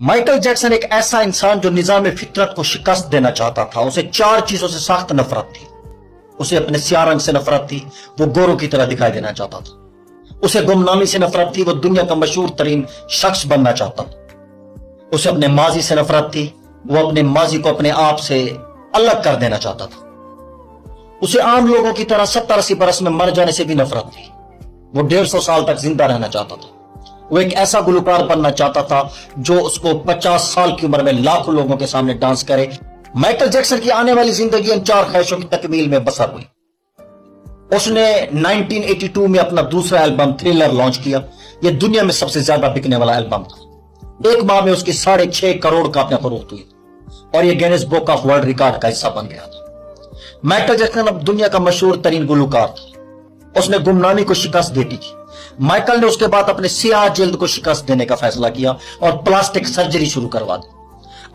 Michael Jackson एक ऐसा इंसान जो निजाम फितरत को शिकस्त देना चाहता था। उसे चार चीजों से सख्त नफरत थी। उसे अपने स्याह रंग से नफरत थी, वो गोरों की तरह दिखाई देना चाहता था। उसे गुमनामी से नफरत थी, वो दुनिया का मशहूर तरीन शख्स बनना चाहता था। उसे अपने माजी से नफरत थी, वो अपने माजी को अपने आप से अलग कर देना चाहता था। उसे आम लोगों की तरह 70-80 बरस में मर जाने से भी नफरत थी। वो 150 साल तक जिंदा रहना चाहता था। वो एक ऐसा गुलकार बनना चाहता था जो उसको 50 साल की उम्र में लाखों लोगों के सामने डांस करे। माइकल जैक्सन की आने वाली जिंदगी इन चार ख्वाहिशों की तकमील में बसर हुई। उसने 1982 में अपना दूसरा एल्बम थ्रिलर लॉन्च किया। यह दुनिया में सबसे ज्यादा बिकने वाला एल्बम था। एक माह में उसकी 6.5 करोड़ कापियां फरोख्त हुई और यह Guinness book of world record का हिस्सा बन गया था। माइकल जैक्सन अब दुनिया का मशहूर तरीन गुलकार था। उसने गुमनामी को शिकस्त दे दी। माइकल ने उसके बाद अपने सियाह जिल्द को शिकस्त देने का फैसला किया और प्लास्टिक सर्जरी शुरू करवा दी।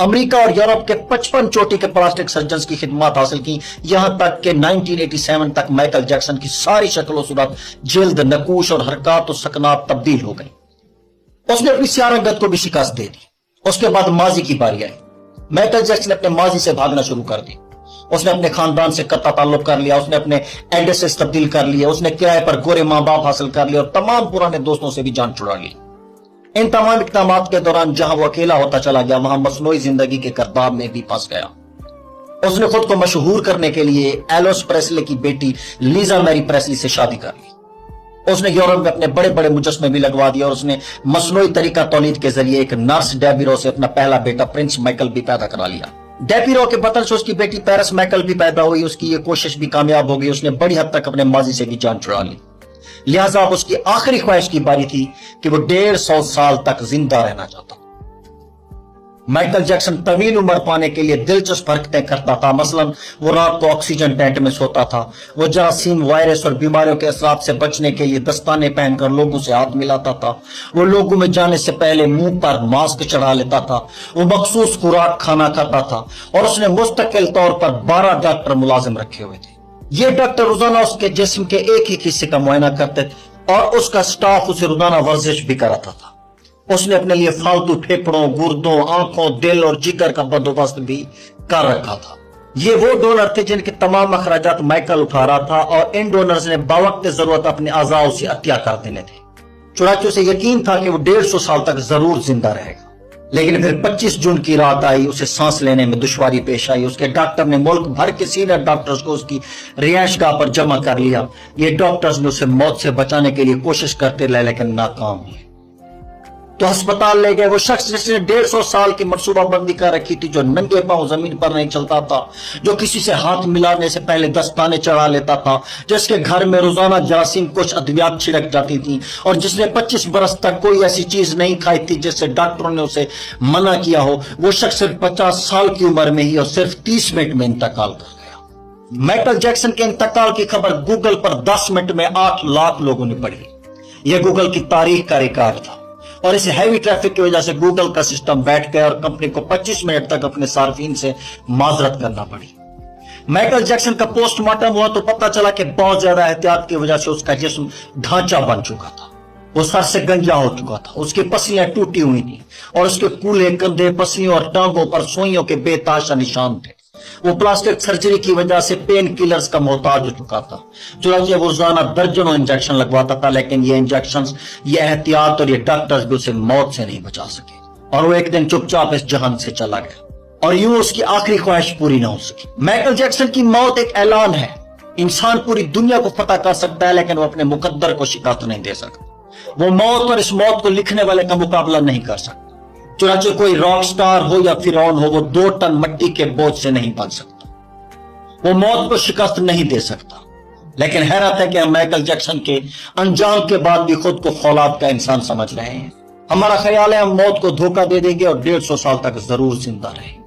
अमेरिका और यूरोप के 55 चोटी के प्लास्टिक सर्जन की खिदमत हासिल की, यहां तक कि 1987 तक माइकल जैक्सन की सारी शक्ल सूरत, जिल्द, नकूश और हरकत और सकनात तब्दील हो गई। उसने अपनी सियाह रंगत को भी शिकस्त दे दी। उसके बाद माजी की बारी आई। माइकल जैक्सन ने अपने माजी से भागना शुरू कर दी। उसने अपने खानदान से कत्ता ताल्लुक कर लिया। उसने अपने एड्रेस तब्दील कर लिया। उसने किराए पर गोरे मां बाप हासिल कर लिया और तमाम पुराने दोस्तों से भी जान छुड़ा ली। इन तमाम इक़दामात के दौरान जहां वो अकेला होता चला गया, वहां मसनूई जिंदगी के करदाब में भी फंस गया। उसने खुद को मशहूर करने के लिए एलोस प्रेस्ले की बेटी लीजा मैरी प्रेस्ली से शादी कर ली। उसने यूरोप में अपने बड़े बड़े मुजस्मे भी लगवा दिए और उसने मसनूई तरीका तौलीद के जरिए एक नर्स डेबिरो से अपना पहला बेटा प्रिंस माइकल भी पैदा करा लिया। डेपिरो के बतन से उसकी बेटी पेरिस माइकल भी पैदा हुई। उसकी ये कोशिश भी कामयाब हो गई। उसने बड़ी हद तक अपने माजी से भी जान छुड़ा ली। लिहाजा अब उसकी आखिरी ख्वाहिश की बारी थी कि वो 150 साल तक जिंदा रहना चाहता। माइकल जैक्सन तवील उम्र पाने के लिए दिलचस्प हरकतें करता था। मसलन वो रात को ऑक्सीजन टेंट में सोता था। वो जरासीम, वायरस और बीमारियों के असरात से बचने के लिए दस्ताने पहनकर लोगों से हाथ मिलाता था। वो लोगों में जाने से पहले मुंह पर मास्क चढ़ा लेता था। वो मखसूस खुराक खाना खाता था और उसने मुस्तकिल तौर पर 12 डॉक्टर मुलाजिम रखे हुए थे। ये डॉक्टर रोजाना उसके जिस्म के एक ही हिस्से का मुआयना करते थे और उसका स्टाफ उसे रोजाना वर्जिश भी कराता था। उसने अपने लिए फालतू फेफड़ों, गुर्दों, आंखों, दिल और जिगर का बंदोबस्त भी कर रखा था। ये वो डोनर थे जिनके तमाम अखराजात माइकल उठा रहा था और इन डोनर्स ने बावक्त जरूरत अपने आज़ाओं से अतिया कर देने थे। चुनांचे उसे यकीन था कि वो 150 साल तक जरूर जिंदा रहेगा। लेकिन फिर 25 जून की रात आई। उसे सांस लेने में दुश्वारी पेश आई। उसके डॉक्टर ने मुल्क भर के सीनियर डॉक्टर्स को उसकी रिहायशगाह पर जमा कर लिया। ये डॉक्टर्स ने उसे मौत से बचाने के लिए कोशिश करते रहे लेकिन नाकाम हुए। तो अस्पताल ले गए वो शख्स जिसने 150 साल की मनसूबाबंदी कर रखी थी, जो नंगे पांव जमीन पर नहीं चलता था, जो किसी से हाथ मिलाने से पहले दस्ताने चढ़ा लेता था, जिसके घर में रोजाना जरासीम कुछ अद्वियात छिड़क जाती थी और जिसने 25 बरस तक कोई ऐसी चीज नहीं खाई थी जिससे डॉक्टरों ने उसे मना किया हो। वो शख्स सिर्फ 50 साल की उम्र में ही और सिर्फ 30 मिनट में इंतकाल कर गया। माइकल जैक्सन के इंतकाल की खबर गूगल पर 10 मिनट में 8 लाख लोगों ने पढ़ी। यह गूगल की तारीख का रिकॉर्ड था और इस हैवी ट्रैफिक की वजह से गूगल का सिस्टम बैठ गया और कंपनी को 25 मिनट तक अपने सार्फिन से माजरत करना पड़ी। माइकल जैक्सन का पोस्टमार्टम हुआ तो पता चला कि बहुत ज्यादा एहतियात की वजह से उसका जिस्म ढांचा बन चुका था। वो सर से गंजा हो चुका था। उसकी पसलियां टूटी हुई थी और उसके कूल्हे कंधे, पसलियों और टांगों पर सुइयों के बेताशा निशान थे। वो प्लास्टिक सर्जरी की वजह से पेन किलर्स का मोहताज हो चुका था। चुनांचे वो रोजाना दर्जनों इंजेक्शन लगवाता था, लेकिन ये इंजेक्शंस, ये एहतियात और ये डॉक्टर्स भी उसे मौत से नहीं बचा सके और वो एक दिन चुपचाप इस जहान से चला गया और यूं उसकी आखिरी ख्वाहिश पूरी ना हो सकी। माइकल जैक्सन की मौत एक ऐलान है। इंसान पूरी दुनिया को फतह कर सकता है लेकिन वो अपने मुकद्दर को शिकस्त नहीं दे सकता। वो मौत और इस मौत को लिखने वाले का मुकाबला नहीं कर सकता। चुनांचे कोई रॉक स्टार हो या फिरौन हो, वो 2 टन मिट्टी के बोझ से नहीं बन सकता। वो मौत को शिकस्त नहीं दे सकता। लेकिन हैरत है कि हम माइकल जैक्सन के अंजाम के बाद भी खुद को फौलाद का इंसान समझ रहे हैं। हमारा ख्याल है हम मौत को धोखा दे देंगे और 150 साल तक जरूर जिंदा रहेंगे।